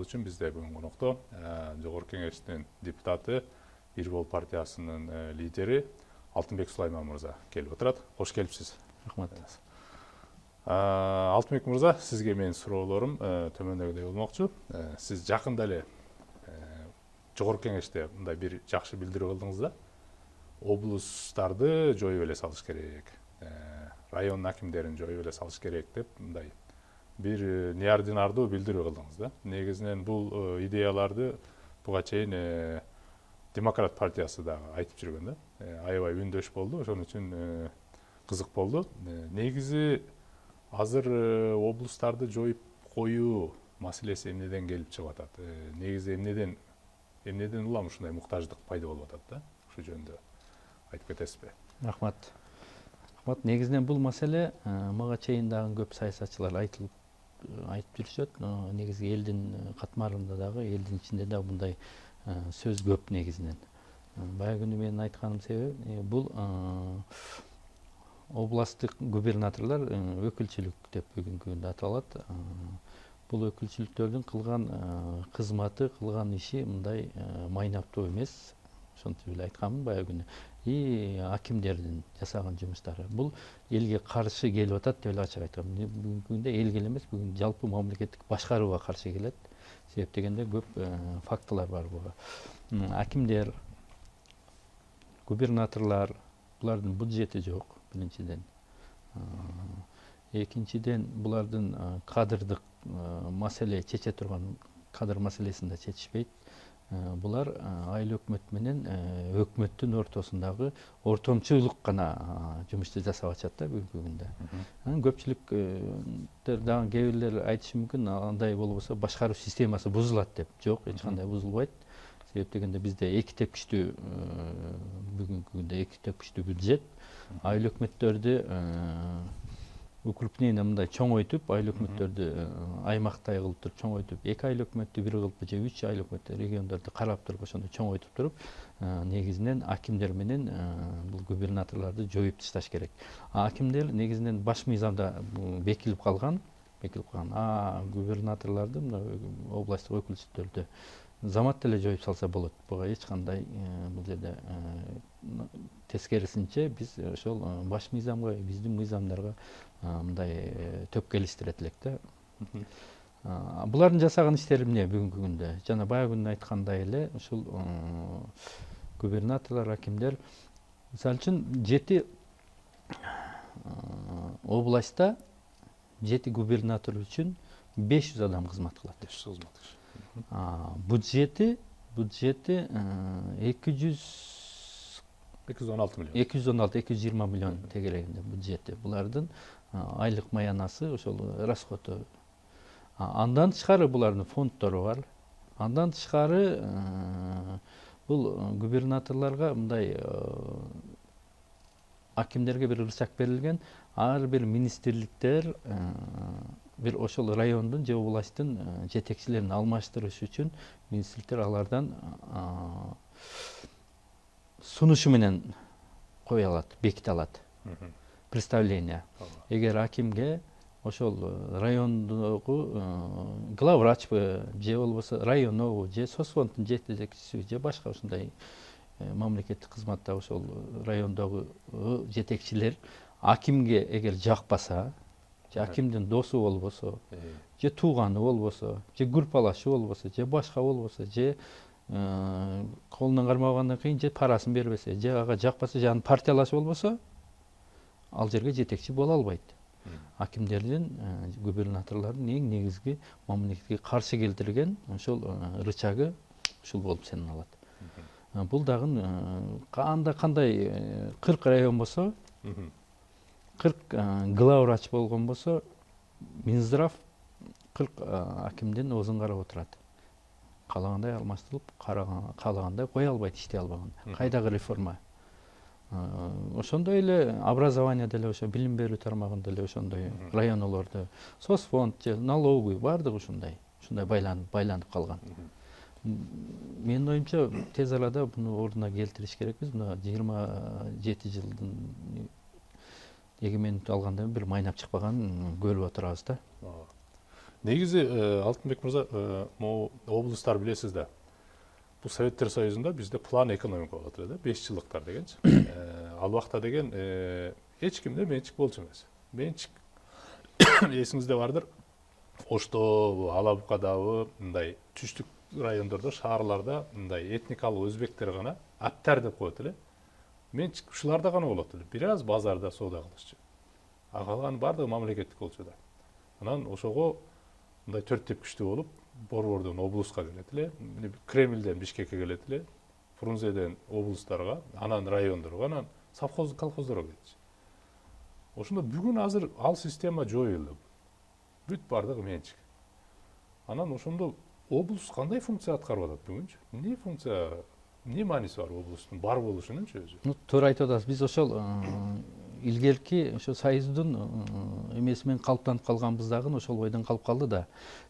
үчүн бизде бүгүн конокто Жогорку Кеңештин депутаты, Ир Жол партиясынын лидери Алтынбек Сулайман мырза келип отурат. Кош келипсиз. Рахмат. Алтынбек мырза, сизге менин суроолорум төмөндөгүдөй болмокчу. Сиз жакында эле Жогорку Кеңеште мындай бир жакшы билдирүү кылдыңыз да. Облустарды жоюп эле салыш керек, район акимдерин жоюп эле салыш керек деп мындай бир неординардуу билдирүү кылдыңыз да. Негизинен бул идеяларды буга чейин Демократ партиясы дагы айтып жүргөн да. Аябай үндөш болду, ошон үчүн кызык болду. Негизи азыр облустарды жоюп коюу маселеси эмнеден келип чыгып атат? Негизи эмнеден улам ушундай муктаждык пайда болуп атат да? Ушул жөнүндө айтып кетесизби? Рахмат. Негизинен бул маселе мага чейин дагы көп саясатчылар айтып жүрүшөт. Негизи элдин катмарында дагы, элдин ичинде дагы мындай сөз көп негизинен. Баягы күнү менин айтканым себеби бул областтык губернаторлор өкүлчүлүк деп бүгүнкү күндө аталат. Бул өкүлчүлүктөрдүн кылган кызматы, кылган иши мындай майнаптуу эмес. Ошентип эле айтканмын баягы күнү. Акимдердин жасаган жумуштары бул элге каршы келип атат деп эле ачык айткам. Бүгүнкү күндө элге эле эмес, бүгүн жалпы мамлекеттик башкарууга каршы келет. Себеп дегенде көп фактылар бар буга. Акимдер, губернаторлор, булардын бюджети жок, биринчиден. Экинчиден, булардын кадрдык маселе чече турган кадр маселесин да чечишпейт. Булар айыл өкмөт менен өкмөттүн ортосундагы ортомчулук гана жумушту жасап атышат да бүгүнкү күндө. Көпчүлүктөр дагы кээ бирлер айтышы мүмкүн, андай болбосо башкаруу системасы бузулат деп. Жок, эч кандай бузулбайт. Себеп дегенде бизде эки тепкичтүү бүгүнкү күндө эки тепкичтүү бюджет. Айыл өкмөттөрдү укрупнение мындай чоңойтуп, айыл өкмөттөрдү аймактай кылып туруп чоңойтуп, эки айыл өкмөттү бир кылып же үч айыл өкмөттү региондорду карап туруп ошондо чоңойтуп туруп, негизинен акимдер менен бул губернаторлорду жоюп ташташ керек. Акимдер негизинен баш мыйзамда бекилип калган. Губернаторлорду, областтык өкүлчүлүктөрдү замат деле жоюп салса болот. Буга эч кандай бул жерде тескерисинче биз ошол баш мыйзамга, биздин мыйзамдарга мындай төпкелиштирет элек да. Булардын жасаган иштери эмне бүгүнкү күндө? Жана баягы күнү айткандай эле ушул губернаторлор, акимдер мисалы үчүн 7 областта 7 губернатор үчүн 500 адам кызмат кылат. 500 кызмат. Бюджети 216 миллион. 220 миллион тегерегинде бюджети. Булардын айлык маянасы, ошол расходу. Андан тышкары булардын фонддору бар. Андан тышкары бул губернаторлорго мындай акимдерге бир ырчак берилген, ар бир министрликтер бир ошол райондун же областтын жетекчилерин алмаштырыш үчүн министрликтер алардан сунушу менен кое алат, беките алат. Представление. Эгер акимге ошол райондогу главврачпы же болбосо районобу же соцфонддун жетекчиси же башка ушундай мамлекеттик кызматта ошол райондогу жетекчилер акимге эгер жакпаса, же акимдин досу болбосо, же тууганы болбосо, же группалашы болбосо, же башка болбосо, же колунан кармагандан кийин же парасын бербесе, же ага жакпаса, же анын партиялашы болбосо, ал жерге жетекчи боло албайт. Акимдердин, губернаторлордун эң негизги мамлекетке каршы келтирген ошол рычагы ушул болуп саналат. Бул дагы кандай 40 район болсо, 40 главврач болгон болсо, Минздрав 40 акимдин оозун карап отурат. Каалагандай алмаштырылып, каалагандай кое албайт, иштей албаган. Кайдагы реформа? Ошондой эле образование деле ошо билим берүү тармагында эле ошондой районолордо, соцфонд же налоговый баардыгы ушундай байланып калган. Менин оюмча тез арада буну ордуна келтириш керекпиз. Мына 27 жылдын эгемендик алгандан бери майнап чыкпаган көрүп отурабыз да. Негизи Алтынбек мырза, могу облустар билесиз да. Бул Советтер Союзунда бизде план экономика болот эле да, 5 жылдыктар дегенчи. Ал убакта деген эч кимде менчик болчу эмес. Менчик эсиңизде бардыр. Оштобу, Ала Букадабы, мындай түштүк райондордо, шаарларда мындай этникалык өзбектер гана аттар деп коет эле. Менчик ушуларда гана болот эле. Бир аз базарда соода кылышчу. А калган бардыгы мамлекеттик болчу да. Анан ошого мындай төрттеп күчтүү болуп, Борбордон облуска келет эле, Кремлден Бишкекке келет эле, Фрунзеден облустарга, анан райондорго, анан совхоз, колхоздорго кетчү. Ошондо бүгүн азыр ал система жоюлду. Бүт бардыгы менчик. Анан ошондо облус кандай функция аткарып атат бүгүнчү? Эмне функция, эмне мааниси бар облустун бар болушунунчу өзү? Туура айтып атасыз. Биз ошол илгерки ошо союздун эмеси менен калыптанып калганбыз дагы ошол бойдон калып калды да.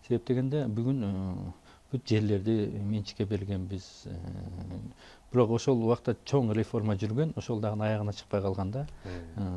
Себеп дегенде бүгүн бүт жерлерди менчикке бергенбиз. Бирок ошол убакта чоң реформа жүргөн, ошол дагы аягына чыкпай калган да.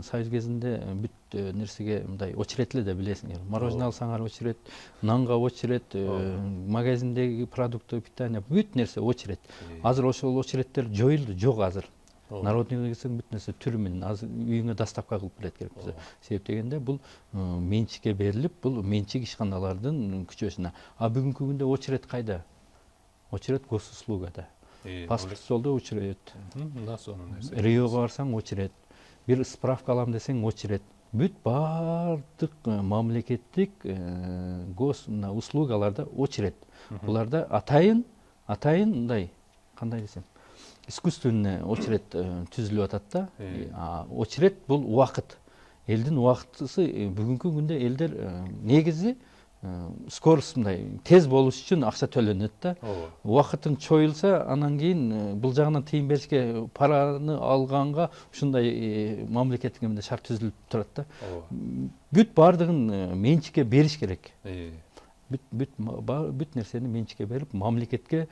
Союз кезинде бүт нерсеге мындай очередь эле да, билесиңер. Мороженое алсаңар очередь, нанга очередь, магазиндеги продукты питания бүт нерсе очередь. Азыр ошол очередтер жоюлду, жок азыр. Народный келсең бүт нерсе түрү менен азыр үйүңө доставка кылып келет керек бизге. Себеп дегенде бул менчикке берилип, бул менчик ишканалардын күчөсүнө. А бүгүнкү күндө очередь кайда? Очередь госуслугада. Паспорт столдо очередь. Риого барсаң очередь. Бир справка алам десең очередь. Бүт баардык мамлекеттик гос услугаларда очередь. Буларда атайын мындай, кандай десем, искусственный очередь түзүлүп атат да. Очередь бул убакыт. Элдин убактысы бүгүнкү күндө элдер негизи скорость мындай тез болуш үчүн акча төлөнөт да. Убакытың чоюлса, анан кийин бул жагынан тыйын беришке, параны алганга ушундай мамлекеттик эмне шарт түзүлүп турат да. Бүт баардыгын менчикке бериш керек. Бүт нерсени менчикке берип, мамлекетке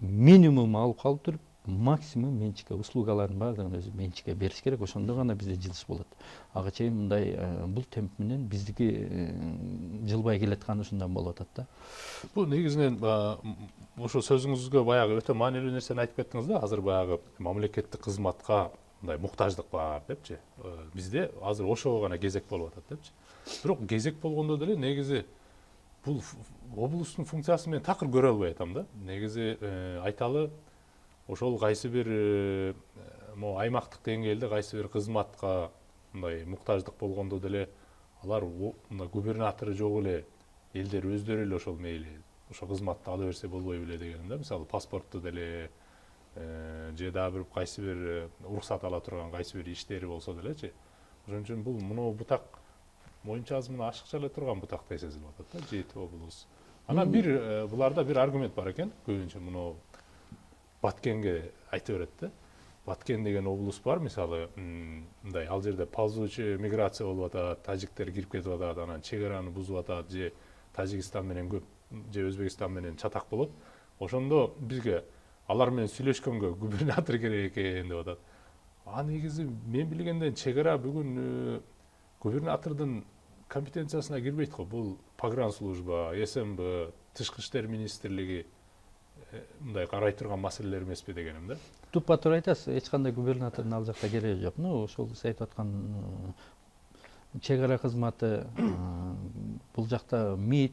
минимум алып калып туруп, максимум менчикке, услугалардын баардыгын өзү менчикке бериш керек. Ошондо гана бизде жылыш болот. Ага чейин мындай бул темп менен биздики жылбай келатканы ушундан болуп атат да. Бул негизинен ошо сөзүңүзгө баягы өтө маанилүү нерсени айтып кеттиңиз да. Азыр баягы мамлекеттик кызматка мындай муктаждык бар депчи. Бизде азыр ошого гана кезек болуп атат депчи. Бирок кезек болгондо деле негизи бул облустун функциясы мен такыр көрө албай атам да. Негизи айталы, ошол кайсы бир аймактык деңгээлде кайсы бир кызматка мындай муктаждык болгондо деле алар мындай губернатору жок эле элдер өздөрү эле ошол мейли ошол кызматты ала берсе болбой беле дегеним да. Мисалы паспортту деле же дагы бир кайсы бир уруксат ала турган кайсы бир иштери болсо делечи. Ошон үчүн бул мына бутак моюнча аз мына ашыкча эле турган бутактай сезилип атат да, жети облус. Анан бир буларда бир аргумент бар экен, көбүнчө мына Баткенге айта берет да. Баткен деген облус бар, мисалы, мындай ал жерде ползучу миграция болуп атат, тажиктер кирип кетип атат, анан чек араны бузуп атат, же Тажикстан менен көп, же Өзбекстан менен чатак болот. Ошондо бизге алар менен сүйлөшкөнгө губернатор керек экен деп атат. Негизи мен билгенден чек ара бүгүн губернатордун компетенциясына кирбейт го. Бул погранслужба, СМБ, Тышкы иштер министрлиги мындай карай турган маселелер эмеспи дегеним да. Тупа туура айтасыз, эч кандай губернатордун ал жакта кереги жок. Ошол сиз айтып аткан чек ара кызматы, бул жакта МИД,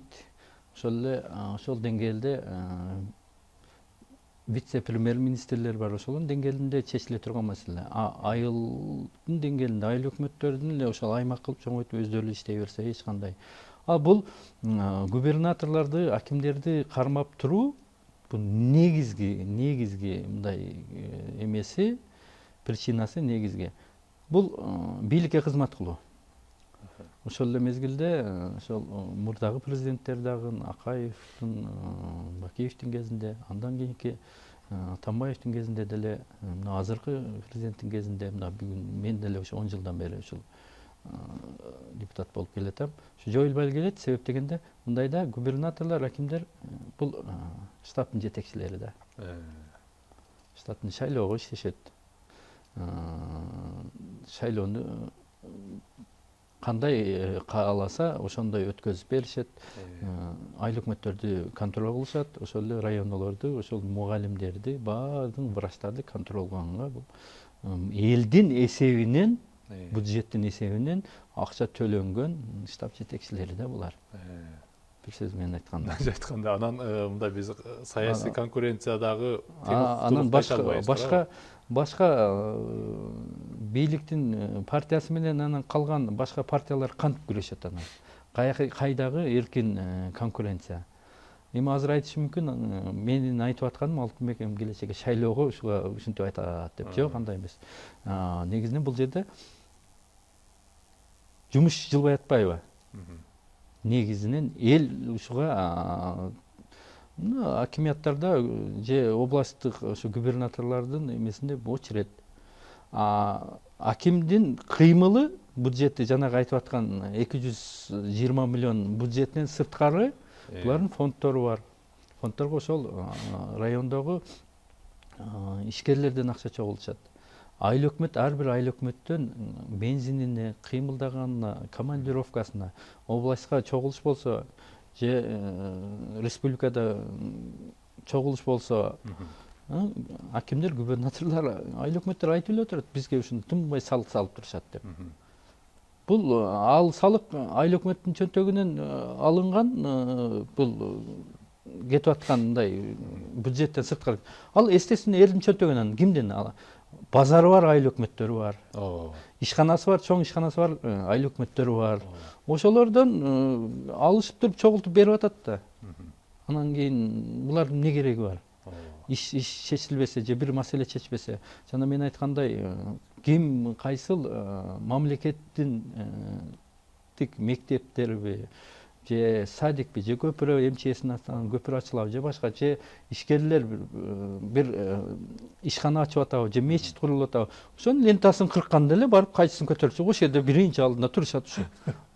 ошол эле ошол деңгээлде вице-премьер-министрлер бар, ошонун деңгээлинде чечиле турган маселе. Айылдын деңгээлинде, айыл өкмөттөрдүн эле ошол аймак кылып чоңойтуп өздөрү иштей берсе эч кандай. Бул губернаторлорду, акимдерди кармап туруу бул негизги мындай эмеси, причинасы негизги. Бул бийликке кызмат кылуу. Ошол эле мезгилде ошол мурдагы президенттер дагы Акаевдин, Бакиевдин кезинде, андан кийинки Атамбаевдин кезинде деле, мына азыркы президенттин кезинде, мына бүгүн мен деле ошо 10 жылдан бери ушул депутат болуп келатам. Ушу жоюлбай келет, себеп дегенде мындайда губернаторлор, акимдер бул штаттын жетекчилери да. Штаттын шайлоого иштешет. Шайлоону кандай кааласа ошондой өткөзүп беришет. Айыл өкмөттөрдү контроль кылышат, ошол эле райондолорду, ошол мугалимдерди, баардык врачтарды контроль кылганга бул элдин эсебинен, бюджеттин эсебинен акча төлөнгөн штаб жетекчилери да булар. Бир сөз менен айтканда. Айтканда анан мындай биз саясий конкуренциядагы анан башка бийликтин партиясы менен анан калган башка партиялар кантип күрөшөт анан? Кайдагы эркин конкуренция? Эми азыр айтышы мүмкүн, менин айтып атканым Алтынбек эми келечекте шайлоого ушинтип айтат деп. Жок, андай эмес. Негизинен бул жерде жумуш жылбай атпайбы? Негизинен эл ушуга акимияттарда же областтык ошо губернаторлордун эмесинде очерет. Акимдин кыймылы бюджети жанагы айтып аткан 220 миллион бюджеттен сырткары булардын фонддору бар. Фонддорго ошол райондогу ишкерлерден акча чогултушат. Айыл өкмөт ар бир айыл өкмөттөн бензинине, кыймылдаганына, командировкасына, областка чогулуш болсо же республикада чогулуш болсо, акимдер, губернаторлор, айыл өкмөттөр айтып эле отурат, бизге ушуну тынбай салык салып турушат деп. Бул ал салык айыл өкмөттүн чөнтөгүнөн алынган, бул кетип аткан мындай бюджеттен сырткары. Ал эстесин элдин чөнтөгүнөн кимден? Базары бар айыл өкмөттөрү бар. Ишканасы бар, чоң ишканасы бар айыл өкмөттөрү бар. Ошолордон алышып туруп чогултуп берип атат да. Анан кийин булардын эмне кереги бар? Иш чечилбесе же бир маселе чечпесе, жана мен айткандай, ким кайсыл мамлекеттин мектептерби же садикпи же көпүрө МЧСин астынан көпүрө ачылабы же башка же ишкерлер бир ишкана ачып атабы же мечит курулуп атабы, ошонун лентасын кыркканда эле барып кайчысын көтөрүп чыгып ошол жерде биринчи алдында турушат ушу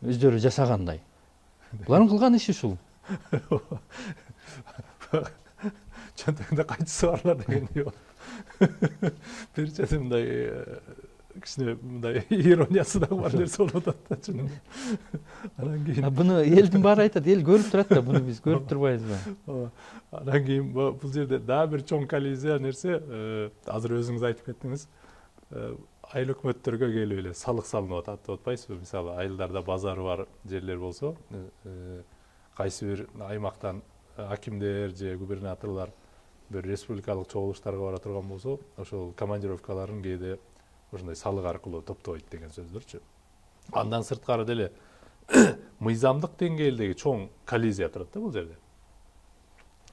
өздөрү жасагандай. Булардын кылган иши ушул. Чөнтөгүндө кайчысы барлар дегендей болот. Бир жерде мындай кичине мындай ирониясы дагы бар нерсе болуп атат да чынында. Анан кийин буну элдин баары айтат, эл көрүп турат да, буну биз көрүп турбайбызбы? Анан кийин бул жерде дагы бир чоң коллизия нерсе, азыр өзүңүз айтып кеттиңиз. Айыл өкмөттөргө келип эле салык салынып атат деп атпайсызбы? Мисалы, айылдарда базары бар жерлер болсо, кайсы бир аймактан акимдер же губернаторлор бир республикалык чогулуштарга бара турган болсо, ошол командировкаларын кээде ошондой салык аркылуу топтойт деген сөздөрчү. Андан сырткары деле мыйзамдык деңгээлдеги чоң коллизия турат да бул жерде.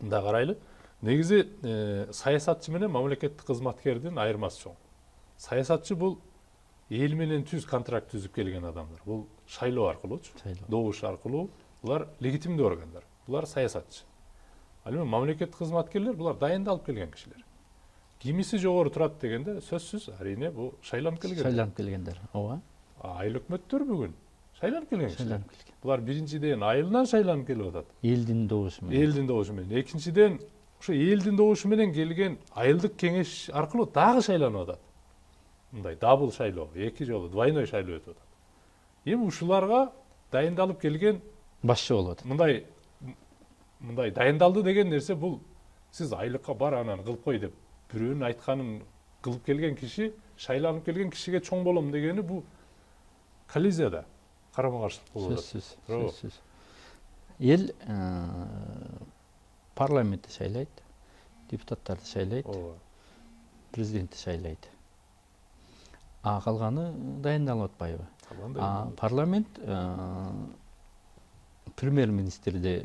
Мында карайлы, негизи саясатчы менен мамлекеттик кызматкердин айырмасы чоң. Саясатчы бул эл менен контракт түзүп келген адамдар. Бул шайлоо аркылуучу, добуш аркылуу, булар легитимдүү органдар. Булар саясатчы. Ал эми мамлекеттик кызматкерлер булар дайындалып келген кишилер. Кимиси жогору турат дегенде сөзсүз арийне бул шайланып келген. Шайланып келгендер, ооба. Айыл өкмөттөр бүгүн шайланып келген кишилер. Булар биринчиден айылынан шайланып келип атат. Элдин добушу менен. Элдин добушу менен. Экинчиден ошо элдин добушу менен келген айылдык кеңеш аркылуу дагы шайланып атат. Мындай дабыл шайлоо, эки жолу двойной шайлоо өтүп атат. Эми ушуларга дайындалып келген башчы болуп атат. Мындай дайындалды деген нерсе бул сиз айлыкка бар анан кылып кой деп бирөөнүн айтканын кылып келген киши, шайланып келген кишиге чоң болом дегени бул коллизияда карама каршылык болуп атат. Сөзсүз. Эл парламентти шайлайт, депутаттарды шайлайт, президентти шайлайт. Калганы дайындалып атпайбы? Парламент премьер-министрди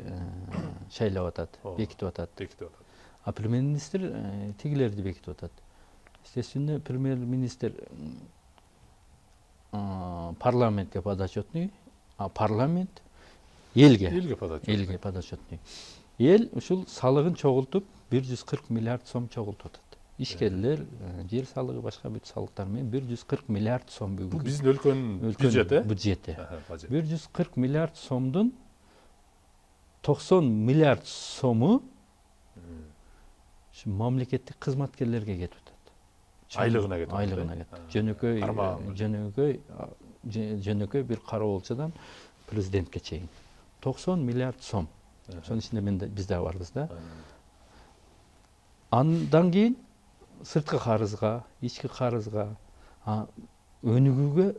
шайлап атат, бекитип атат. Премьер-министр тигилерди бекитип атат. Естественно, премьер-министр парламентке подотчетный, а парламент элге подотчетный. Эл ушул салыгын чогултуп 140 миллиард сом чогултуп атат. Ишкерлер, жер салыгы, башка бүт салыктар менен 140 миллиард сом бүгүн. Бул биздин өлкөнүн бюджети. 140 миллиард сомдун 90 миллиард сому мамлекеттик кызматкерлерге кетип атат. айлығына кетет. Айлығына кетет. Жөнөкөй бир кароолчудан президентке чейин 90 миллиард сом. Ошонун ичинде биз да барбыз да. Андан кийин сырткы карызга, ички карызга, өнүгүүгө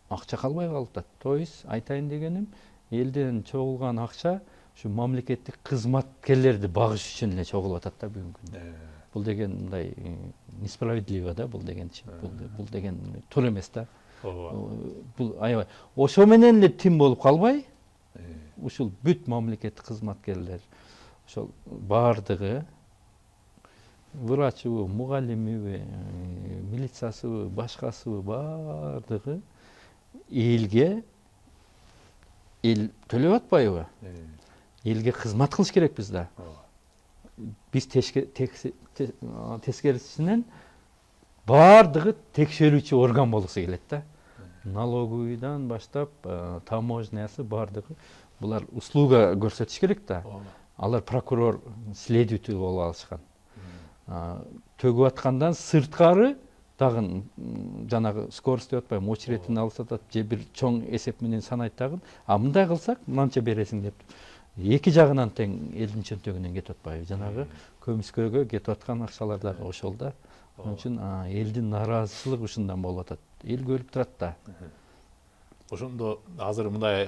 акча калбай калып. То есть айтайын дегеним, элден чогулган акча ушу мамлекеттик кызматкерлерди багыш үчүн эле чогулуп атат да бүгүнкү күндө. Бул деген мындай несправедливо да, бул дегенчи. Бул деген туура эмес да. Бул аябай. Ошо менен эле тим болуп калбай, ушул бүт мамлекеттик кызматкерлер, ошол бардыгы врачыбы, мугалимиби, милициясыбы, башкасыбы бардыгы элге эл төлөп атпайбы? Элге кызмат кылыш керекпиз да. Биз тескерисинен бардыгы текшерүүчү орган болсо келет да. Налоговыйдан баштап таможнясы бардыгы булар услуга көрсөтүш керек да. Алар прокурор, следователь болуп алышкан. Төгүп аткандан сырткары дагы жанагы скорость деп атпайбы, очередин алып сатат же бир чоң эсеп менен санайт дагы. Мындай кылсак мынанча бересиң деп. Эки жагынан тең элдин чөнтөгүнөн кетип атпайбы. Жанагы көмүскөгө кетип аткан акчалар дагы ошол да. Ошон үчүн элдин нааразычылыгы ушундан болуп атат. Эл көрүп турат да. Ошондо азыр мындай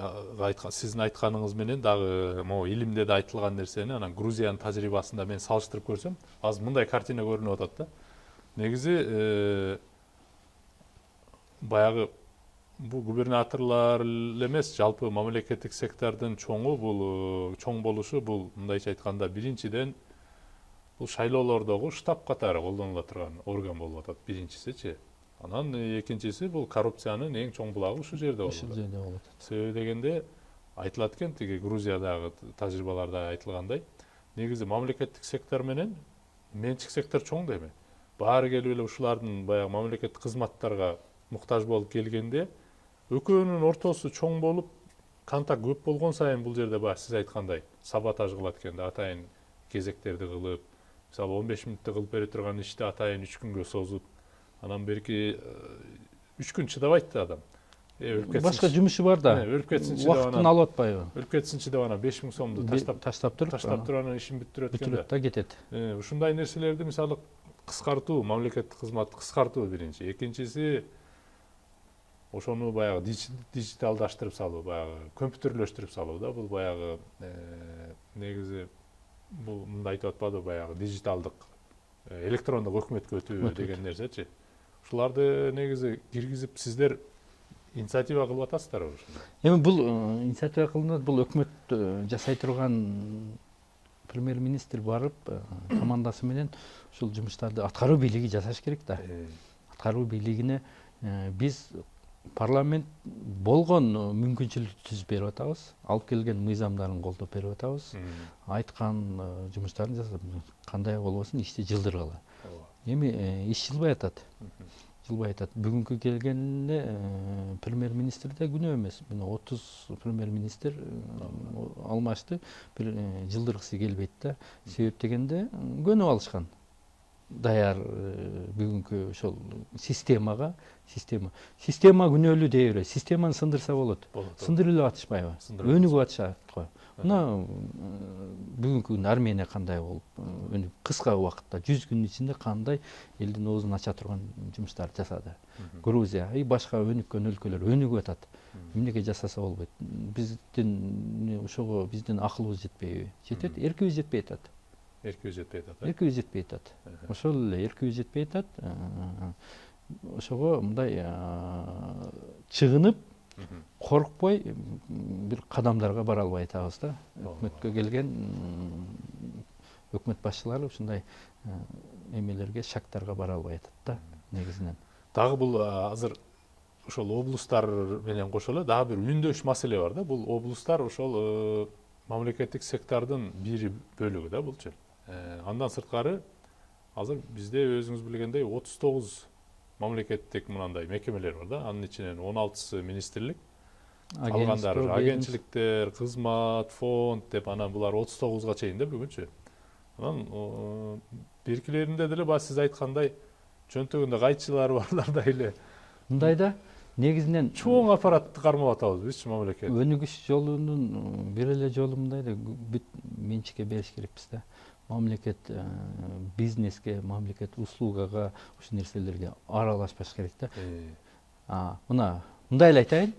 сиздин айтканыңыз менен дагы могу илимде да айтылган нерсени анан Грузиянын тажрыйбасында мен салыштырып көрсөм, азыр мындай картина көрүнүп атат да. Негизи баягы бул губернаторлор эле эмес, жалпы мамлекеттик сектордун чоң болушу бул мындайча айтканда биринчиден бул шайлоолордогу штаб катары колдонула турган орган болуп атат биринчисичи. Анан экинчиси бул коррупциянын эң чоң булагы ушул жерде болуп атат. Себеби дегенде айтылат экен, тиги Грузиядагы тажрыйбаларда айтылгандай, негизи мамлекеттик сектор менен менчик сектор чоң да эми. Баары келип эле ушулардын баягы мамлекеттик кызматтарга муктаж болуп келгенде, экөөнүн ортосу чоң болуп, контакт көп болгон сайын бул жерде баягы сиз айткандай саботаж кылат экен да, атайын кезектерди кылып, мисалы 15 мүнөттө кылып бере турган ишти атайын 3 күнгө созуп, анан берки 3 күн чыдабайт да адам. Башка жумушу бар да. Өлүп кетсинчи деп Убактын алып атпайбы? Өлүп кетсинчи деп анан 5000 сомду таштап туруп анан ишин бүтүрөт экен да кетет. Ушундай нерселерди мисалы кыскартуу, мамлекеттик кызматты кыскартуу биринчи. Экинчиси ошону баягы дижиталдаштырып салуу, баягы компьютерлөштүрүп салуу да. Бул баягы негизи бул мындай айтып атпадыбы, баягы дижиталдык электрондук өкмөткө өтүү деген нерсечи. Ушуларды негизи киргизип сиздер инициатива кылып атасыздарбы ушуну? Эми бул инициатива кылынат, бул өкмөт жасай турган премьер-министр барып командасы менен ушул жумуштарды аткаруу бийлиги жасаш керек да. Аткаруу бийлигине биз парламент болгон мүмкүнчүлүктү түзүп берип атабыз, алып келген мыйзамдарын колдоп берип атабыз, айткан жумуштарын жасап, кандай болбосун ишти жылдыргыла. Эми иш жылбай атат. Бүгүнкү келгенде премьер-министрде күнөө эмес. Мына 30 премьер-министр алмашты, бир жылдыргысы келбейт да. Себеп дегенде көнүп алышкан. Даяр бүгүнкү ошол система күнөөлүү дей берет. Системаны сындырса болот. Сындырып эле атышпайбы? Өнүгүп атышат го. Мына бүгүнкү күндө Армения кандай болуп, кыска убакытта 100 күн ичинде кандай элдин оозун ача турган жумуштарды жасады. Грузия и башка өнүккөн өлкөлөр өнүгүп атат. Эмнеге жасаса болбойт? Биздин ошого биздин акылыбыз жетпейби? Жетет, эркибиз жетпей атат. Эркибиз жетпей атат. Ошол эле эркибиз жетпей атат. Ошого мындай чыгынып, коркпой бир кадамдарга бара албай атабыз да. Өкмөткө келген өкмөт башчылары ушундай эмелерге, шактарга бара албай атат да негизинен. Дагы бул азыр ошол облустар менен кошо дагы бир үндөш маселе бар да. Бул облустар ошол мамлекеттик сектордун бир бөлүгү да булчу. Андан сырткары азыр бизде өзүңүз билгендей 39 мамлекеттик мынандай мекемелер бар да. Анын ичинен 16сы министрлик, калгандары агентчиликтер, кызмат, фонд деп анан булар 39га чейин да бүгүнчү. Анан беркилеринде деле сиз айткандай чөнтөгүндө кайчылары барларда эле мындайда негизинен чоң аппаратты кармап атабыз бизчи мамлекет. өнүгүш жолунун бир эле жолу мындайда бүт менчикке бериш керекпиз да. Мамлекет бизнеске, мамлекет услугага, ушул нерселерге аралашпаш керек да. Мына мындай эле айтайын.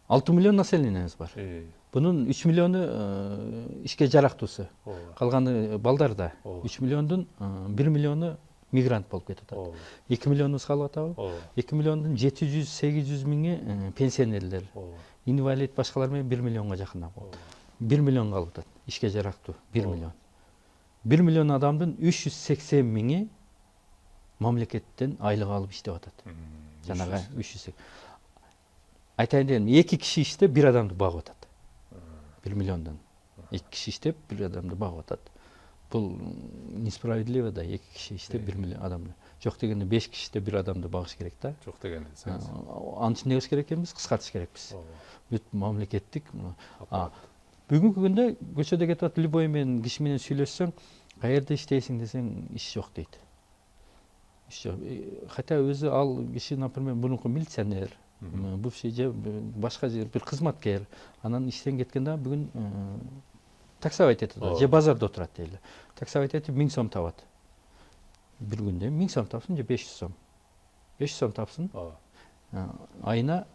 6 миллион населениябыз бар. Bunun 3 milyonu işke жарактуусу. Калганы балдарда. 3 миллиондун 1 миллиону мигрант болуп кетип атат. 2 миллионубуз калып атабы? 2 миллиондун 700-800 миңи пенсионерлер. Инвалид башкалар менен 1 миллионго жакын. 1 миллион калып атат. Ишке жарактуу 1 миллион. 1 миллион адамдын 380 миңи мамлекеттен айлык алып иштеп атат. Жанагы 300. Айтайын дегеним, 2 киши иштеп 1 адамды багып атат. 1 миллиондан. 2 киши иштеп 1 адамды багып атат. Бул несправедливо да, 2 киши иштеп 1 миллион адамды. Жок дегенде 5 киши иштеп 1 адамды багыш керек да. Жок дегенде. Анын үчүн не кылыш керек экенбиз? Кыскартыш керекпиз. Бүт мамлекеттик. Бүгүнкү күндө көчөдө кетип атып любой менен киши менен сүйлөшсөң, каерде иштейсиң десең, иш жок дейт. Иш жок. Хотя өзү ал киши, например, мурунку милиционер, бывший же башка жер бир кызматкер, анан иштен кеткенде бүгүн таксовать этет, же базарда отурат дейли. Таксовать этип 1000 сом табат. Бир күндө 1000 сом тапсын же 500 сом. 500 сом тапсын. Айына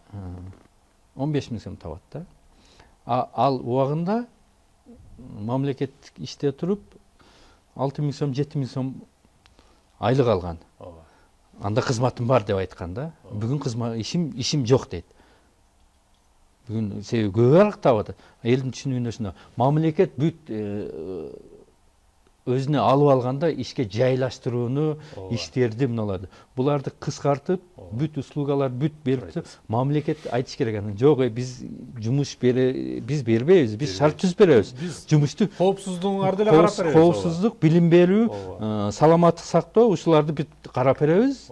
15 000 сом табат да. Ал убагында мамлекеттик иште туруп 6 000 сом, 7 000 сом айлык алган. Анда кызматым бар деп айткан да. Бүгүн ишим жок дейт. Бүгүн себеби көп арактап атат. Элдин түшүнүгүндө ушунда мамлекет бүт өзүнө алып алганда ишке жайлаштырууну, иштерди мыналарды. Буларды кыскартып, бүт услугалар бүт берип, мамлекет айтыш керек анан. Жок, биз жумуш биз бербейбиз, биз шарт түзүп беребиз. Жумушту коопсуздугуңарды эле карап беребиз. Коопсуздук, билим берүү, саламаттык сактоо, ушуларды бүт карап беребиз.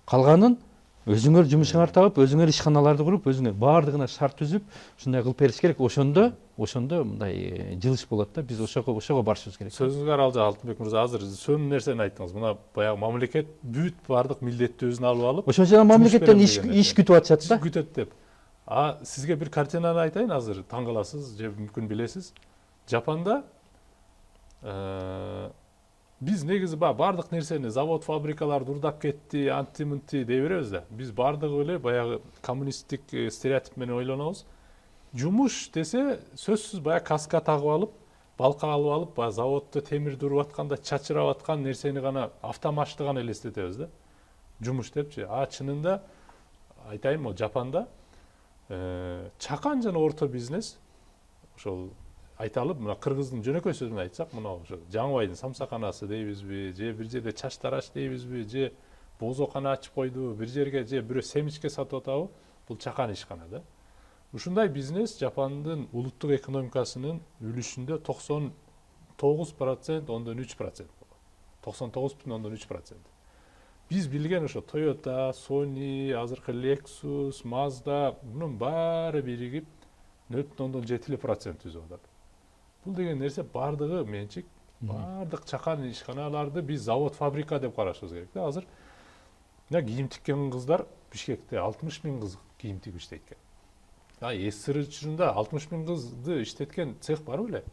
Калганын өзүңөр жумушуңарды табып, өзүңөр ишканаларды куруп, өзүңөр баардыгына шарт түзүп, ушундай кылып бериш керек. Ошондо мындай жылыш болот да. Биз ошого барышыбыз керек. Сөзүңүзгө аралжа Алтынбек мырза, азыр сонун нерсени айттыңыз. Мына баягы мамлекет бүт баардык милдетти өзүнө алып алып, ошончо мамлекеттен иш күтүп атышат да. Күтөт деп. Сизге бир картинаны айтайын, азыр таң каласыз же мүмкүн билесиз. Жапанда биз негизи баардык нерсени, завод, фабрикаларды урдап кетти, анти-мынти дей беребиз да. Биз баардыгы эле баягы коммунисттик стереотип менен ойлонобуз. Жумуш десе, сөзсүз баягы каска тагып алып, балка алып алып, баягы заводдо темирди уруп атканда чачырап аткан нерсени гана, автомашты гана элестетебиз да. Жумуш депчи. Чынында айтайынбы, Жапанда чакан жана орто бизнес ошол айталып, мына кыргыздын жөнөкөй сөзү менен айтсак, мына ошо Жаңыбайдын самсаканасы дейбизби, же бир жерде чач тараш дейбизби, же боозокана ачып койду, бир жерге же бирөө семичке сатып атабы, бул чакан ишкана да. Ушундай бизнес Жапандын улуттук экономикасынын үлүшүндө 99%, ондон 3%. 99,3%. Биз билген ошо Toyota, Sony, азыркы Lexus, Mazda, мунун баары биригип 0,7% түзүп атат. Бул деген нерсе баардыгы менчик, баардык чакан ишканаларды биз завод, фабрика деп карашыбыз керек да. Азыр кийим тиккен кыздар Бишкекте 60 000 кыз кийим тигип иштейт экен. СССРчүрүндө 60 000 кызды иштеткен цех бар беле?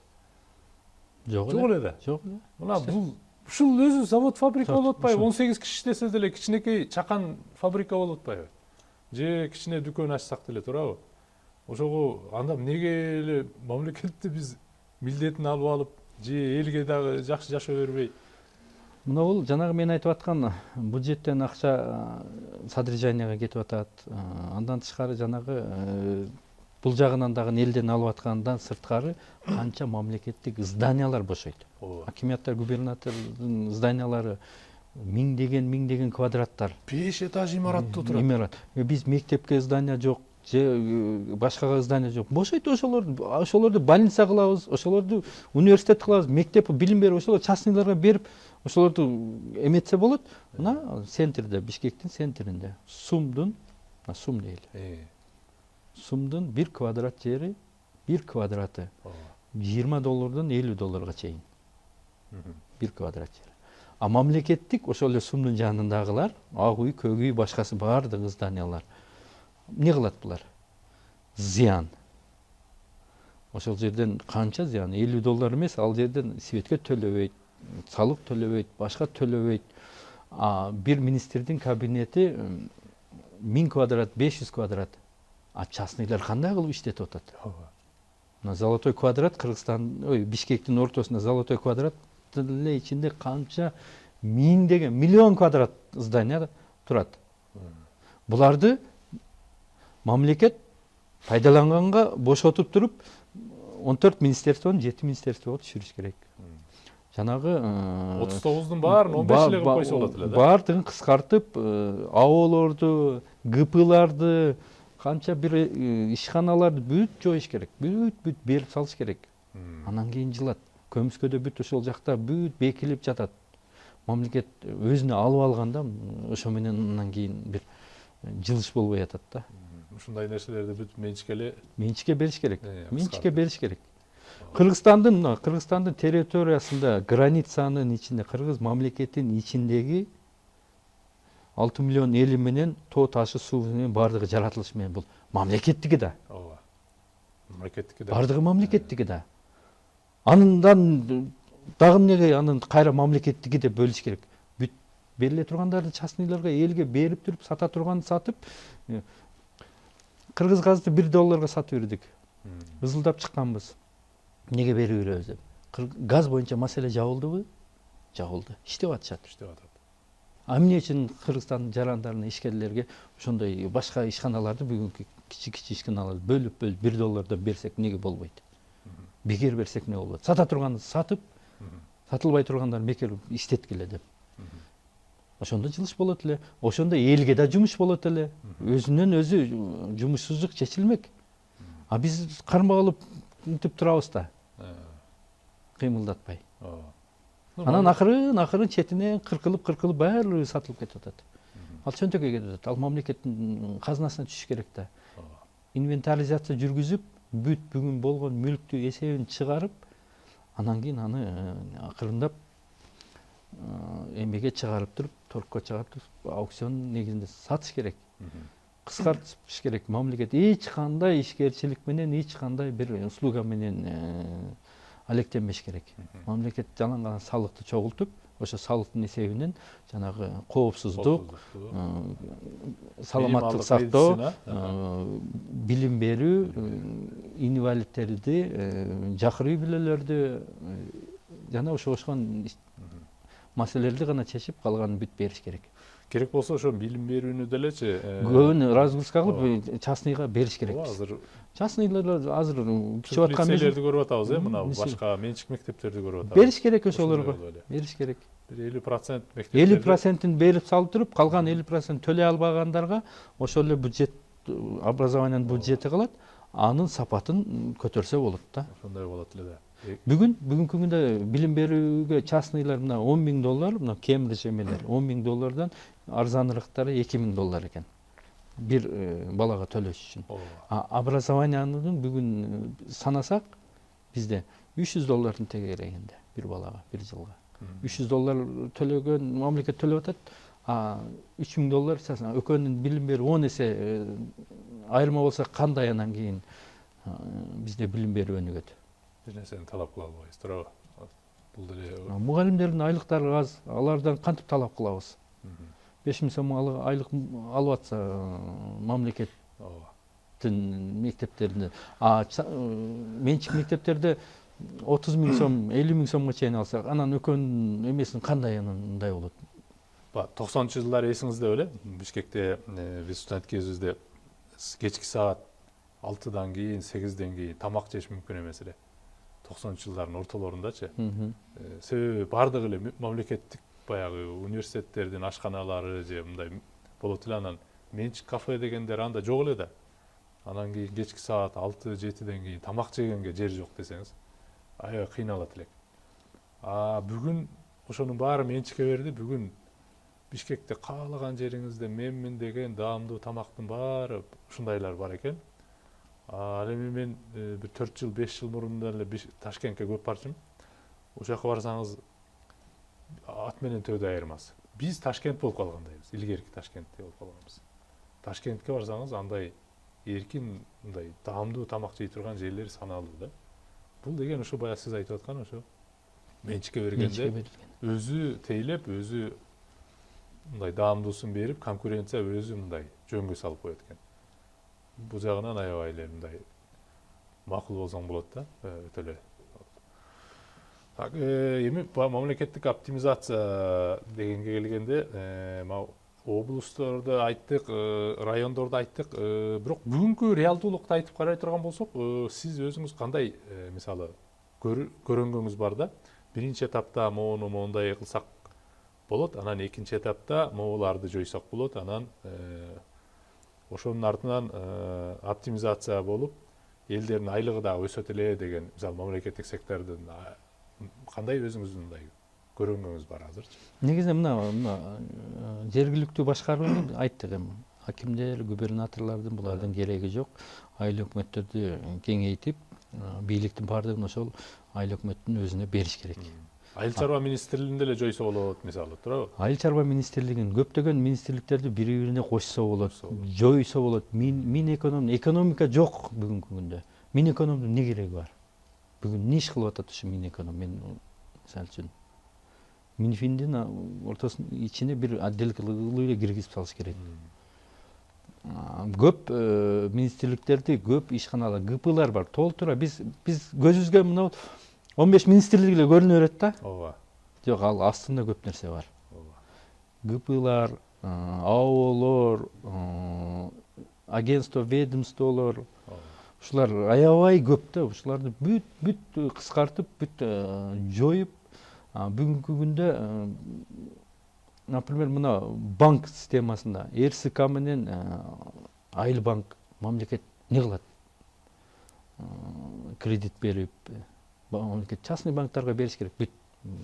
Жок эле да. Жок эле. Мына бул ушул өзү завод, фабрика болуп атпайбы? 18 киши иштесе деле кичинекей чакан фабрика болуп атпайбы? Же кичине дүкөн ачсак деле турабы? Ошого анда эмнеге эле мамлекетти биз милдетин алып алып, же элге дагы жакшы жашоо бербей? Мына бул жанагы мен айтып аткан бюджеттен акча содержанияга кетип атат. Андан тышкары жанагы бул жагынан дагы элден алып аткандан сырткары канча мамлекеттик зданиялар бошойт. Акиматтар, губернатордун зданиялары миңдеген квадраттар. 5 этаж имаратта турат. Имарат. Биз мектепке здания жок, же башкага здания жок. Бошойт ошолорду больница кылабыз, ошолорду университет кылабыз, мектеп, билим берип, ошолор частныйларга берип, ошолорду эметсе болот. Мына центрде, Бишкектин центринде, Сум дейли. Сумдун 1 квадрат жери, 1 квадраты $20 $50 чейин. 1 квадрат жери. А мамлекеттик ошол эле сумдун жанындагылар, ак үй, көк үй, башкасы баардыгы зданиялар. Эмне кылат булар? Зыян. Ошол жерден канча зыян? $50 эмес, ал жерден светке төлөбөйт, салык төлөбөйт, башка төлөбөйт. Бир министрдин кабинети 1000 квадрат, 500 квадрат. А частныйлар кандай кылып иштетип атат? Мына Золотой квадрат Кыргызстан, Бишкектин ортосунда Золотой квадрат эле ичинде канча миңдеген, миллион квадрат здания турат. Буларды мамлекет пайдаланганга бошотуп туруп 14 министерствонун 7 министерствого түшүрүш керек. Жанагы 39'дун баарын 15 эле кылып койсо болот эле да. Баардыгын кыскартып, АОлорду, ГПларды, канча бир ишканаларды бүт жоюш керек. Бүт берип салыш керек. Анан кийин жылат. Көмүскөдө бүт ошол жакта бүт бекилип жатат. Мамлекет өзүнө алып алганда ошо менен андан кийин бир жылыш болбой атат да. Ушундай нерселерди бүт менчикке бериш керек. Менчикке бериш керек. Кыргызстандын территориясында, границанын ичинде, кыргыз мамлекетинин ичиндеги 6 миллион эли менен тоо ташы суу менен баардыгы жаратылышы менен бул мамлекеттики да. Ооба. Мамлекеттики да. Баардыгы мамлекеттики да. Андан дагы эмнеге анын кайра мамлекеттики деп бөлүш керек? Бүт бериле тургандарды частныйларга, элге берип туруп, сата турганды сатып, кыргыз газды $1 сатып бердик. Ызылдап чыкканбыз. Эмнеге берип беребиз деп. Газ боюнча маселе жабылдыбы? Жабылды. Иштеп атышат. Эмне үчүн Кыргызстандын жарандарына, ишкерлерге ошондой башка ишканаларды, бүгүнкү кичи ишканаларды бөлүп $1 берсек эмнеге болбойт? Бекер берсек эмне болот? Сата турганды сатып, сатылбай тургандарын бекер иштеткиле деп. Ошондо жылыш болот эле. Ошондо элге да жумуш болот эле. Өзүнөн өзү жумушсуздук чечилмек. А биз кармап алып мынтип турабыз да. Кыймылдатпай. Анан акырын четинен кыркылып баары сатылып кетип атат. Ал чөнтөккө кетип атат. Ал мамлекеттин казынасына түшүш керек да. Инвентаризация жүргүзүп, бүт бүгүн болгон мүлктү эсебин чыгарып, анан кийин аны акырындап эмеге чыгарып туруп, торгко чыгарып туруп, аукцион негизинде сатыш керек. Кыскартыш керек. Мамлекет эч кандай ишкерчилик менен, эч кандай бир услуга менен алектенбеш керек. Мамлекет жалаң гана салыкты чогултуп, ошо салыктын эсебинен жанагы коопсуздук, саламаттык сактоо, билим берүү, инвалидтерди, жакыр үй бүлөлөрдү жана ошогошкон маселелерди гана чечип, калганын бүт бериш керек. Керек болсо ошо билим берүүнү делечи көбүн разгрузка кылып частныйга бериш керек. Частныйлар азыр күчүп аткан лицейлерди көрүп атабыз, мына башка менчик мектептерди көрүп атабыз. Бериш керек ошолорго. Бериш керек. 50% мектептерде 50%-ин берип салып туруп, калган 50% төлөй албагандарга ошол эле бюджет, образованиянын бюджети калат, анын сапатын көтөрсө болот да. Ошондой болот эле да. Бүгүнкү күндө билим берүүгө частныйлар мына $10.000, мына Кембридж эмелер $10.000 арзанырактары $2.000 экен. Бир балага төлөш үчүн. Образованиянын бүгүн санасак, бизде $300 тегерегинде бир балага бир жылга. $300 төлөгөн мамлекет төлөп атат, а $3.000 экөөнүн билим берүү 10 эсе айырма болсо кандай анан кийин бизде билим берүү өнүгөт? Бир нерсени талап кыла албайбыз, туурабы? Бул деле мугалимдердин айлыктары аз, алардан кантип талап кылабыз? 5000 сом айлык алып атса мамлекеттин мектептеринде, менчик мектептерде 30.000 сом, 50.000 сомго чейин алсак, анан экөөнүн эмесин кандай мындай болот? 90-жылдар эсиңизде беле? Бишкекте биз студент кезибизде кечки саат 6-дан кийин, 8-ден кийин тамак жеш мүмкүн эмес эле. 90-жылдардын ортолорундачы. Себеби бардыгы эле мамлекеттик баягы университеттердин ашканалары же мындай болот эле, анан менчик кафе дегендер анда жок эле да. Анан кийин кечки саат 6-7-ден кийин тамак жегенге жер жок десеңиз, аябай кыйналат элек. Бүгүн ошонун баары менчикке берди. Бүгүн Бишкекте каалаган жериңизде менмин деген даамдуу тамактын баары ушундайлар бар экен. Ал эми мен бир 4 жыл, 5 жыл мурун эле Ташкентке көп барчумун. Ошол жака барсаңыз ат менен төөдө айырмасы. Биз Ташкент болуп калгандайбыз, илгерки Ташкентте болуп калганбыз. Ташкентке барсаңыз андай эркин мындай даамдуу тамак жей турган жерлер саналуу да. Бул деген ошо баягы сиз айтып аткан ошо менчикке бергенде өзү тейлеп, өзү мындай даамдуусун берип, конкуренция өзү мындай жөнгө салып коет экен. Бул жагынан аябай эле мындай макул болсоң болот да, өтө эле. Так, эми мамлекеттик оптимизация дегенге келгенде, облустарда айттык, райондордо айттык, бирок бүгүнкү реалдуулукту айтып карай турган болсок, сиз өзүңүз кандай мисалы көрөнгөнүңүз бар да? Биринчи этапта моуну моундай кылсак болот, анан экинчи этапта моуларды жойсок болот, анан ошонун артынан оптимизация болуп, элдердин айлыгы да өсөт эле деген, мисалы мамлекеттик сектордун кандай өзүңүздүн мындай көрөнгөнүңүз бар азырчы? Негизинен мына жергиликтүү башкарууну айттык эми. Акимдер, губернаторлордун булардын кереги жок. Айor өкмөттөрдү кеңейтип, бийликтин баардыгын ошол айыл өкмөттүн өзүнө бериш керек. Айыл чарба министрлигинде эле жойсо болот, мисалы, туурабы? Айыл чарба министрлигин көптөгөн министрликтерди бири-бирине кошсо болот, жойсо болот. Экономика жок бүгүнкү күндө. Экономдун эмне кереги бар? Бүгүн эмне иш кылып атат ушу Минэконом? Мен мисалы үчүн Минфиндин ортосунун ичине бир отделкалуу эле киргизип салыш керек. Көп министрликтерди, көп ишканалар, ГПлар бар. Толтура биз көзүбүзгө мына 15 министрлик эле көрүнө берет да. Ооба. Жок, ал астында көп нерсе бар. Ооба. ГПлар, АОлор, агентство, ведомстволор, ушулар аябай көп да. Ушуларды бүт кыскартып, бүт жоюп, бүгүнкү күндө например, мына банк системасында РСК менен Айыл банк мамлекет не кылат? Кредит берип, мамлекет частный банктарга бериш керек бүт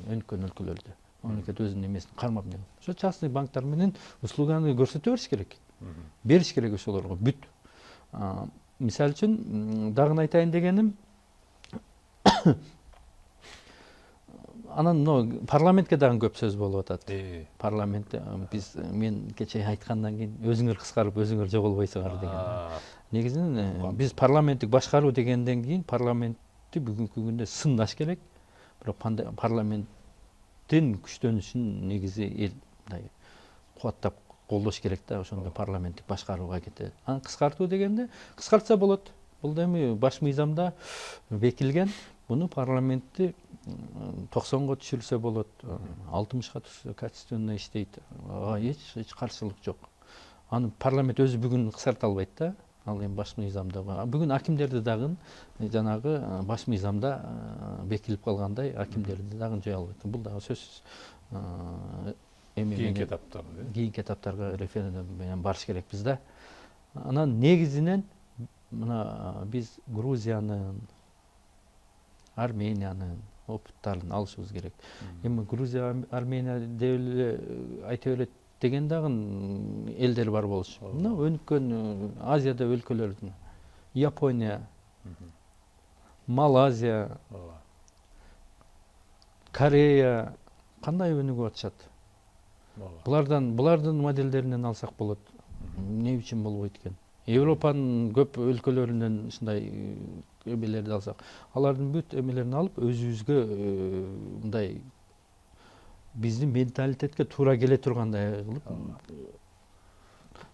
өнүккөн өлкөлөрдө. Мамлекет өзүнүн эмесин кармап не кылат. Ошо частный банктар менен услуганы көрсөтө бериш керек. Бериш керек ошолорго бүт. Мисалы үчүн дагы айтайын дегеним, анан мына парламентке дагы көп сөз болуп атат. Парламентте мен кечээ айткандан кийин өзүңөр кыскарып, өзүңөр жоголбойсуңар деген. Негизинен биз парламенттик башкаруу дегенден кийин парламентти бүгүнкү күндө сындаш керек. Бирок парламенттин күчтөнүшүн негизи эл мындай кубаттап колдош керек да, ошондо парламенттик башкарууга кетет. Анан кыскартуу дегенде кыскартса болот. Бул эми баш мыйзамда бекилген. Буну парламентти 90-га түшүрсө болот, 60-га түшүрсө качественно иштейт. Эч каршылык жок. Аны парламент өзү бүгүн кыскарта албайт да. Ал эми баш мыйзамда бар. Бүгүн акимдерди дагы жанагы баш мыйзамда бекилип калгандай акимдерди дагы жое албайт. Бул дагы сөзсүз кийинки этаптарга референдум менен барыш керекпиз да. Анан негизинен мына биз Грузиянын, Армениянын опыттарын алышыбыз керек. Эми Грузия, Армения деп эле айта берет деген дагы элдер бар болчу. Мына өнүккөн Азияда өлкөлөрдүн Япония, Малайзия, Корея кандай өнүгүп атышат? Булардын моделдеринен алсак болот. Эмне үчүн болбойт экен? Европанын көп өлкөлөрүнөн ушундай эмелерди алсак, алардын бүт эмелерин алып өзүбүзгө мындай биздин менталитетке туура келе тургандай кылып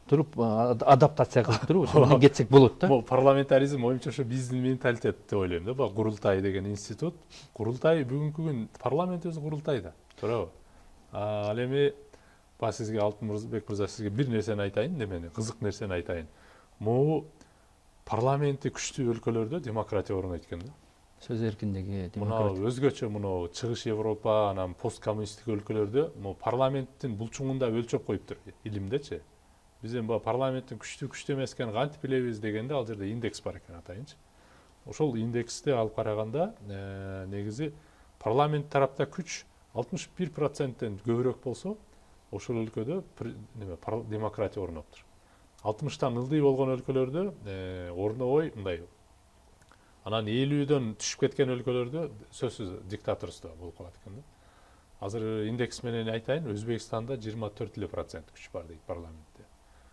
туруп адаптация кылып туруп ошондон кетсек болот да. Бул парламентаризм моюмча ошо биздин менталитет деп ойлойм да. Бул курултай деген институт. Курултай бүгүнкү күн парламент өзү курултай да. Туурабы? Ал эми сизге Алтынбек мырза, сизге бир нерсени айтайын, немени, кызык нерсени айтайын. Могу парламенти күчтүү өлкөлөрдө демократия орнойт экен да. Сөз эркиндиги, демократия. Мына өзгөчө мына чыгыш Европа, анан посткоммунисттик өлкөлөрдө парламенттин булчуңунда өлчөп коюптур илимдечи. Биз эми парламенттин күчтүү эмес экенин кантип билебиз дегенде ал жерде индекс бар экен атайынчы. Ошол индексти алып караганда негизи парламент тарапта күч 61%тен көбүрөөк болсо, ошол өлкөдө демократия орноптур. 60-тан ылдый болгон өлкөлөрдө орнобой мындай. Анан 50-дөн түшүп кеткен өлкөлөрдө сөзсүз диктаторство болуп калат экен да. Азыр индекс менен айтайын, Өзбекстанда 24% күч бар дейт парламентте.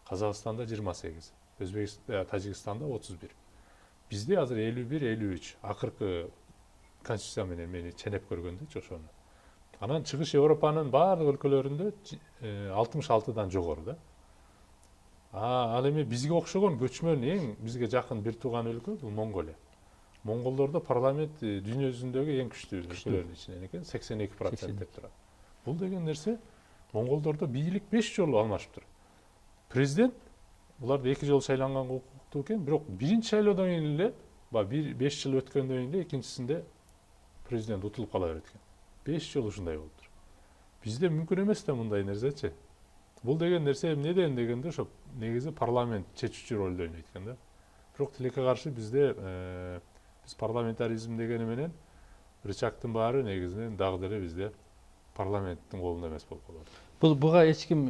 Казакстанда 28, Тажикстанда 31. Бизде азыр 51-53. Акыркы конституция менен мени ченеп көргөндө ошону. Анан чыгыш Европанын баардык өлкөлөрүндө 66-дан жогору да. Ал эми бизге окшогон көчмөн эң бизге жакын бир тууган өлкө бул Монголия. Монголдордо парламент дүйнө жүзүндөгү эң күчтүү өлкөлөрдүн ичинен экен, 82% деп турат. Бул деген нерсе Монголдордо бийлик 5 жолу алмашып турат. Президент буларды 2 жолу шайланган укуктуу экен, бирок биринчи шайлоодон кийин эле 5 жыл өткөндөн кийин эле экинчисинде президент утулуп кала берет экен. 5 жолу ушундай болуптур. Бизде мүмкүн эмес да мындай нерсечи. Бул деген нерсе эмнеден дегенде ошо негизи парламент чечүүчү ролду ойнойт экен да. Бирок тилекке каршы бизде биз парламентаризм дегени менен рычагтын баары негизинен дагы деле бизде парламенттин колунда эмес болуп калат. Буга эч ким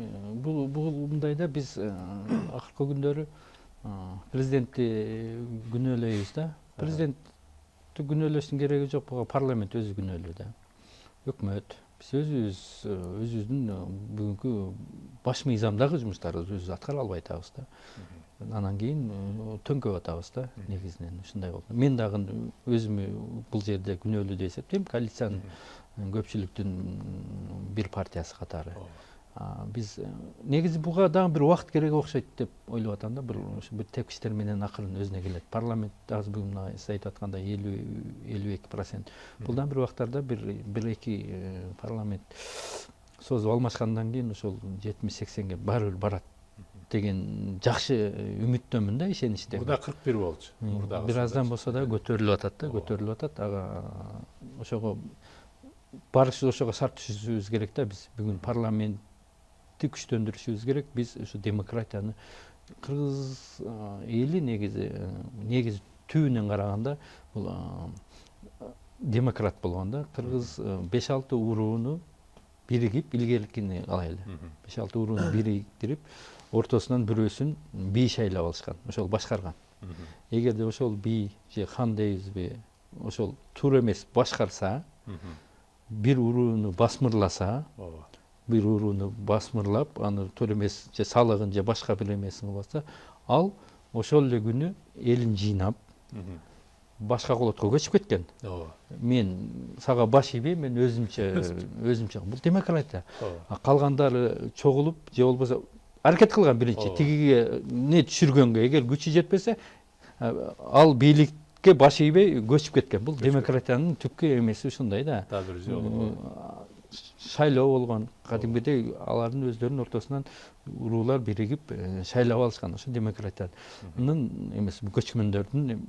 мындайда биз акыркы күндөрү президентти күнөөлөйбүз да. Президентти күнөөлөштүн кереги жок, буга парламент өзү күнөөлүү да. Өкмөт биз өзүбүздүн бүгүнкү баш мыйзамдагы жумуштарыбызды өзүбүз аткара албай атабыз да. Анан кийин төңкөп атабыз да, негизинен ушундай болду. Мен дагы өзүмү бул жерде күнөөлүү деп эсептейм, коалициянын көпчүлүктүн бир партиясы катары. Биз негизи буга дагы бир убакыт керек окшойт деп ойлоп атам да, бир тепкичтер менен акырын өзүнө келет. Парламент азыр бүгүн сиз айтып аткандай 50-52%. Бул дагы бир убактарда бир-эки парламент созуп алмашкандан кийин ошол 70-80ге барыбир барат деген жакшы үмүттөмүн да, ишеничте. Мурда 41 болчу. Бир аздан болсо да көтөрүлүп атат да, көтөрүлүп атат. Ошого барышыбыз, ошого шарт түзүшүбүз керек да. Биз бүгүн парламентти күчтөндүрүшүбүз керек. Биз ушу демократияны кыргыз эли негизи түбүнөн караганда бул демократ болгон да. Кыргыз 5-6 урууну биригип, илгеркини алайлы. 5-6 урууну бириктирип, ортосунан бирөөсүн бий шайлап алышкан. Ошол башкарган. Эгерде ошол бий же хан дейбизби, ошол туура эмес башкарса, бир урууну басмырласа, бир урууну басмырлап, аны туура эмес же салыгын же башка бир эмесин кылбаса, ал ошол эле күнү элин жыйнап, башка колотко көчүп кеткен. Мен сага баш ийбейм, мен өзүмчө. Бул демократия. Калгандары чогулуп же болбосо аракет кылган биринчи тигиге не түшүргөнгө, эгер күчү жетпесе, ал бийликке баш ийбей көчүп кеткен. Бул демократиянын түпкү эмеси ушундай да. Бир жолу шайлоо болгон, кадимгидей алардын өздөрүнүн ортосунан уруулар биригип шайлап алышкан. Ошо демократиянын эмеси, көчмөндөрдүн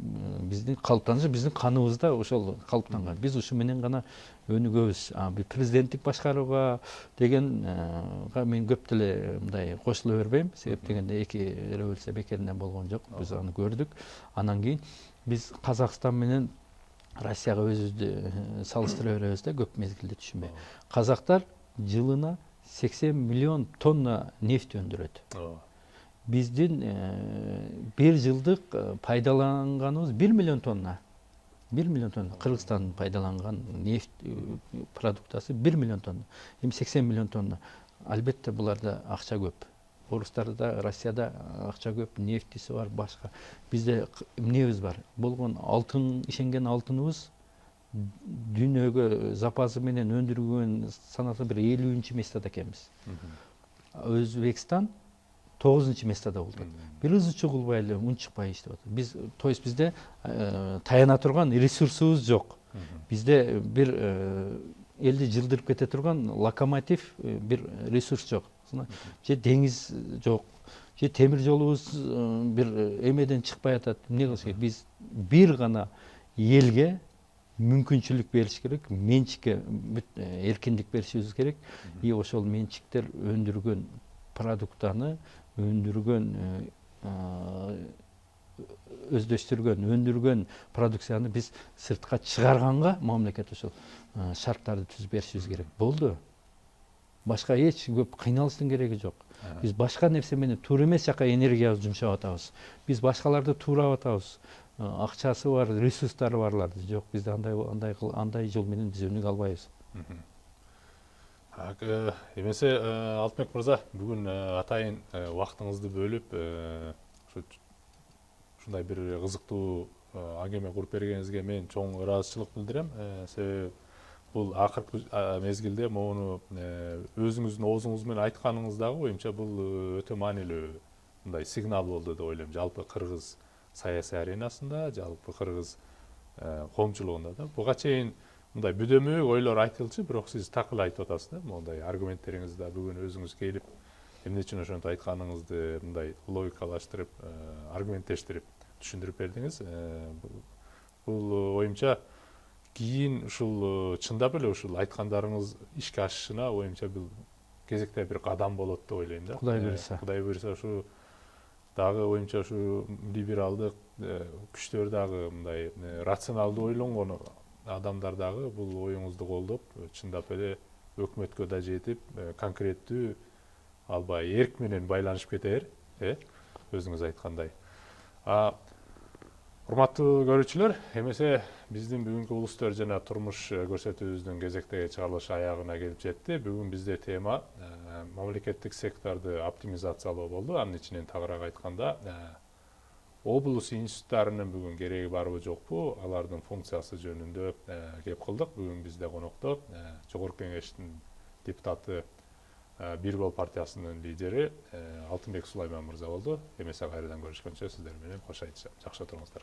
биздин калыптанышы, биздин каныбызда ошол калыптанган. Биз ушу менен гана өнүгөбүз. Президенттик башкарууга дегенга мен көп деле мындай кошуло бербейм. Себеп дегенде эки революция бекеринен болгон жок. Биз аны көрдүк. Анан кийин биз Казакстан менен Россияга өзүбүздү салыштыра беребиз да, көп мезгилде түшүнбөй. Казактар жылына 80 миллион тонна нефть өндүрөт. Биздин бир жылдык пайдаланганыбыз 1 миллион тонна. 1 миллион тонна. Кыргызстан пайдаланган нефть продуктасы 1 миллион тонна. Эми 80 миллион тонна. Албетте буларда акча көп. Орустарда, Россияда акча көп, нефтиси бар, башка. Бизде эмнебиз бар? Болгон алтын, ишенген алтыныбыз дүйнөгө запасы менен өндүргөн саната бир 50-нчи местада экенбиз. Өзбекстан 9-нчы местада болду. Бир ызы чугулбай эле, унчукпай иштеп атат. Биз, то есть бизде таяна турган ресурсубуз жок. Бизде бир элди жылдырып кете турган локомотив бир ресурс жок. Же деңиз жок, же темир жолубуз бир эмеден чыкпай атат. Эмне кылыш керек? Биз бир гана элге мүмкүнчүлүк бериш керек, менчикке эркиндик беришибиз керек. И ошол менчиктер өндүргөн продуктаны, өндүргөн өндүргөн продукцияны биз сыртка чыгарганга мамлекет ошол шарттарды түзүп беришибиз керек. Болду. Башка эч көп кыйналыштын кереги жок. Биз башка нерсе менен туура эмес жака энергиябызды жумшап атабыз. Биз башкаларды туурап атабыз. Акчасы бар, ресурстары барларды жок. Бизде андай жол менен биз өнүгө албайбыз. Эмесе Алтынбек мырза, бүгүн атайын убактыңызды бөлүп ушундай бир кызыктуу аңгеме куруп бергениңизге мен чоң ыраазычылык билдирем. Себеби бул акыркы мезгилде могуну өзүңүздүн оозуңуз менен айтканыңыз дагы оюмча бул өтө маанилүү мындай сигнал болду деп ойлойм. Жалпы кыргыз саясий аренасында, жалпы кыргыз коомчулугунда да. Буга чейин мындай бүдөмө ойлор айтылчу, бирок сиз такыр айтып атасыз да. Мондай аргументтериңиз да бүгүн өзүңүз келип, эмне үчүн ошентип айтканыңызды мындай логикалаштырып, аргументтештирип түшүндүрүп бердиңиз. Бул оюмча кийин ушул чындап эле ушул айткандарыңыз ишке ашышына оюмча бул кезекте бир кадам болот деп ойлойм да. Кудай буйруса. Кудай буйруса ушу дагы оюмча ушу либералдык күчтөр дагы мындай рационалдуу ойлонгон адамдар дагы бул оюңузду колдоп, чындап эле өкмөткө да жетип, конкреттүү албай эрк менен байланышып кетер, өзүңүз айткандай. Урматтуу көрүүчүлөр, эмесе биздин бүгүнкү улустөр жана турмуш көрсөтүүбүздүн кезектеги чыгарылышы аягына келип жетти. Бүгүн бизде тема мамлекеттик секторду оптимизациялоо болду. Анын ичинен тагыраак айтканда, облус институттарынын бүгүн кереги барбы жокпу, алардын функциясы жөнүндө кеп кылдык. Бүгүн бизде конокто Жогорку Кеңештин депутаты, Бир Жол партиясынын лидери Алтынбек Сулайман мырза болду. Эмесе кайрадан көрүшкөнчө сиздер менен кош айтышам. Жакшы отуруңуздар.